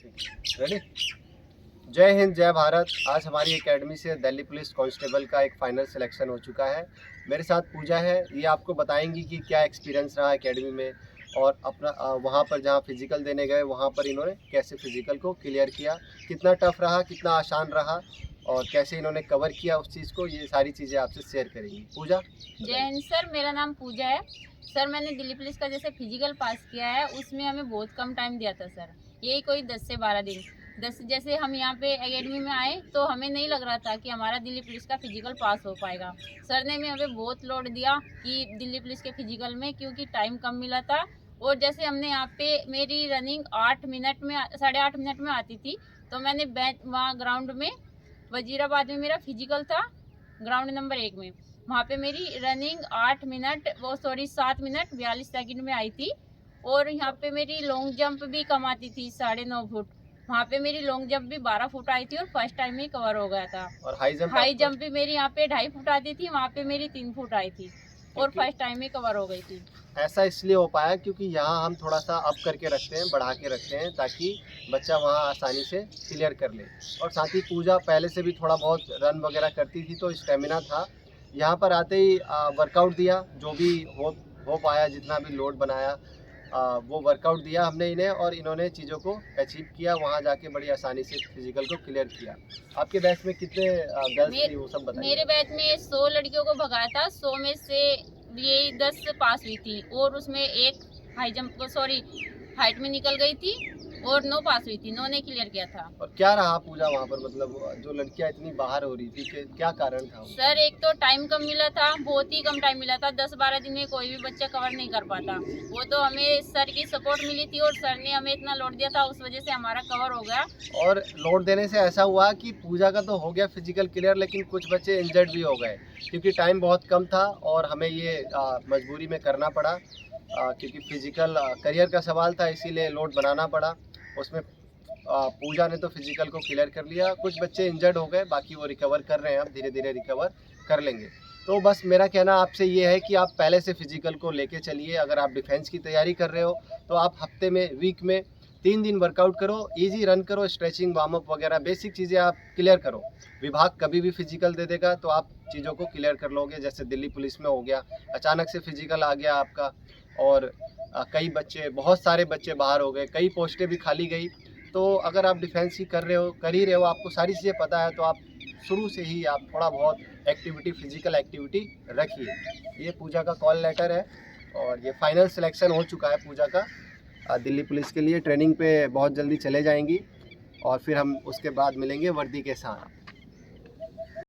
ठीक रेडी। जय हिंद जय भारत। आज हमारी एकेडमी से दिल्ली पुलिस कांस्टेबल का एक फाइनल सिलेक्शन हो चुका है। मेरे साथ पूजा है, ये आपको बताएंगी कि क्या एक्सपीरियंस रहा एकेडमी में और अपना वहाँ पर जहाँ फिजिकल देने गए वहाँ पर इन्होंने कैसे फिजिकल को क्लियर किया, कितना टफ रहा, कितना आसान रहा और कैसे इन्होंने कवर किया उस चीज़ को। ये सारी चीज़ें आपसे शेयर करेंगी। पूजा। जय हिंद सर, मेरा नाम पूजा है। सर मैंने दिल्ली पुलिस का जैसे फिजिकल पास किया है उसमें हमें बहुत कम टाइम दिया था सर, यही कोई 10 से 12 दिन। जैसे हम यहाँ पे एकेडमी में आए तो हमें नहीं लग रहा था कि हमारा दिल्ली पुलिस का फिजिकल पास हो पाएगा। सर ने हमें बहुत लोड दिया कि दिल्ली पुलिस के फिजिकल में, क्योंकि टाइम कम मिला था। और जैसे हमने यहाँ पे मेरी रनिंग 8 मिनट में 8.5 मिनट में आती थी, तो मैंने वहाँ ग्राउंड में वजीराबाद में मेरा फिजिकल था, ग्राउंड नंबर 1 में। वहाँ पे मेरी रनिंग 7 मिनट 42 सेकंड में आई थी। और यहाँ पे मेरी लॉन्ग जंप भी कम आती थी 9.5 फुट, वहाँ पे मेरी लॉन्ग जंप भी 12 फुट आई थी और फर्स्ट टाइम में कवर हो गया था। और हाई जंप भी मेरी यहाँ पे 2.5 फुट आती थी, वहाँ पे मेरी 3 फुट आई थी और फर्स्ट टाइम में कवर हो गई थी। ऐसा इसलिए हो पाया क्योंकि यहाँ हम थोड़ा सा अप करके रखते हैं, बढ़ा के रखते हैं ताकि बच्चा वहाँ आसानी से क्लियर कर ले। और साथ ही पूजा पहले से भी थोड़ा बहुत रन वगैरह करती थी तो स्टेमिना था। यहाँ पर आते ही वर्कआउट दिया, जो भी हो पाया, जितना भी लोड बनाया वो वर्कआउट दिया हमने इन्हें और इन्होंने चीज़ों को अचीव किया। वहाँ जाके बड़ी आसानी से फिजिकल को क्लियर किया। आपके बैच में कितने गर्ल्स थी वो सब बताइए। मेरे बैच में 100 लड़कियों को भगाया था, 100 में से ये 10 पास हुई थी और उसमें एक हाइट में निकल गई थी और 9 पास हुई थी, 9 ने क्लियर किया था। और क्या रहा पूजा वहाँ पर, मतलब जो लड़कियाँ इतनी बाहर हो रही थी कि क्या कारण था? सर एक तो टाइम कम मिला था, बहुत ही कम टाइम मिला था। 10-12 दिन में कोई भी बच्चा कवर नहीं कर पाता। वो तो हमें सर की सपोर्ट मिली थी और सर ने हमें इतना लोड दिया था, उस वजह से हमारा कवर हो गया। और लोड देने से ऐसा हुआ कि पूजा का तो हो गया फिजिकल क्लियर, लेकिन कुछ बच्चे इंजर्ड भी हो गए क्योंकि टाइम बहुत कम था और हमें ये मजबूरी में करना पड़ा क्योंकि फिजिकल करियर का सवाल था, इसीलिए लोड बनाना पड़ा। उसमें पूजा ने तो फिजिकल को क्लियर कर लिया। कुछ बच्चे इंजर्ड हो गए, बाकी वो रिकवर कर रहे हैं, अब धीरे धीरे रिकवर कर लेंगे। तो बस मेरा कहना आपसे ये है कि आप पहले से फिजिकल को लेके चलिए। अगर आप डिफेंस की तैयारी कर रहे हो तो आप हफ्ते में, वीक में 3 दिन वर्कआउट करो, इजी रन करो, स्ट्रेचिंग, वार्म अप वगैरह बेसिक चीज़ें आप क्लियर करो। विभाग कभी भी फिजिकल दे देगा तो आप चीज़ों को क्लियर कर लोगे। जैसे दिल्ली पुलिस में हो गया, अचानक से फिजिकल आ गया आपका और कई बच्चे, बहुत सारे बच्चे बाहर हो गए, कई पोस्टें भी खाली गई। तो अगर आप डिफेंस ही कर ही रहे हो, आपको सारी चीज़ें पता है, तो आप शुरू से ही आप थोड़ा बहुत एक्टिविटी, फिजिकल एक्टिविटी रखिए। ये पूजा का कॉल लेटर है और ये फाइनल सिलेक्शन हो चुका है पूजा का। दिल्ली पुलिस के लिए ट्रेनिंग पे बहुत जल्दी चले जाएंगी और फिर हम उसके बाद मिलेंगे वर्दी के साथ।